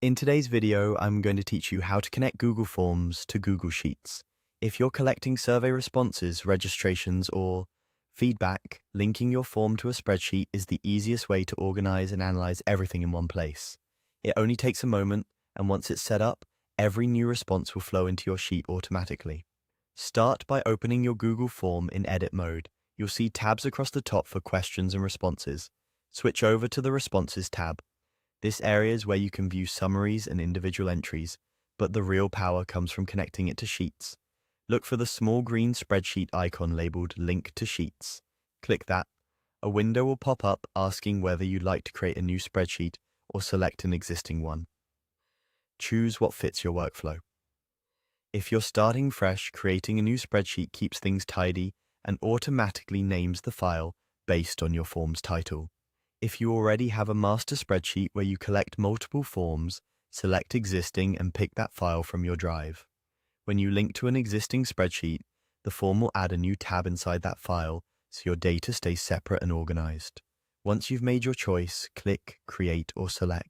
In today's video, I'm going to teach you how to connect Google Forms to Google Sheets. If you're collecting survey responses, registrations, or feedback, linking your form to a spreadsheet is the easiest way to organize and analyze everything in one place. It only takes a moment, and once it's set up, every new response will flow into your sheet automatically. Start by opening your Google form in edit mode. You'll see tabs across the top for questions and responses. Switch over to the Responses tab. This area is where you can view summaries and individual entries, but the real power comes from connecting it to Sheets. Look for the small green spreadsheet icon labeled Link to Sheets. Click that. A window will pop up asking whether you'd like to create a new spreadsheet or select an existing one. Choose what fits your workflow. If you're starting fresh, creating a new spreadsheet keeps things tidy and automatically names the file based on your form's title. If you already have a master spreadsheet where you collect multiple forms, select Existing and pick that file from your drive. When you link to an existing spreadsheet, the form will add a new tab inside that file so your data stays separate and organized. Once you've made your choice, click Create or Select.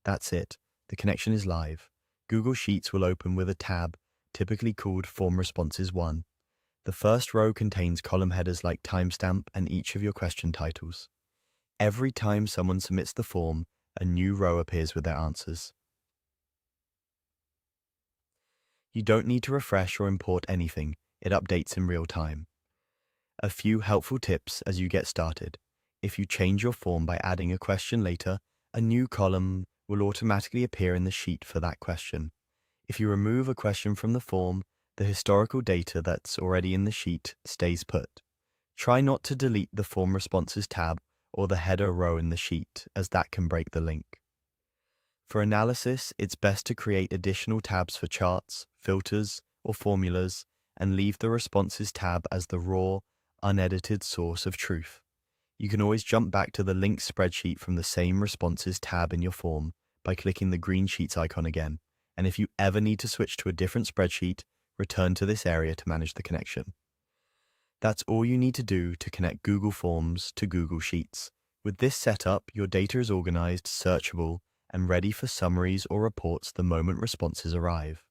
That's it. The connection is live. Google Sheets will open with a tab, typically called Form Responses 1. The first row contains column headers like timestamp and each of your question titles. Every time someone submits the form, a new row appears with their answers. You don't need to refresh or import anything. It updates in real time. A few helpful tips as you get started. If you change your form by adding a question later, a new column will automatically appear in the sheet for that question. If you remove a question from the form, the historical data that's already in the sheet stays put. Try not to delete the Form Responses tab or the header row in the sheet, as that can break the link. For analysis, it's best to create additional tabs for charts, filters, or formulas, and leave the Responses tab as the raw, unedited source of truth. You can always jump back to the linked spreadsheet from the same Responses tab in your form by clicking the green Sheets icon again, and if you ever need to switch to a different spreadsheet, return to this area to manage the connection. That's all you need to do to connect Google Forms to Google Sheets. With this setup, your data is organized, searchable, and ready for summaries or reports the moment responses arrive.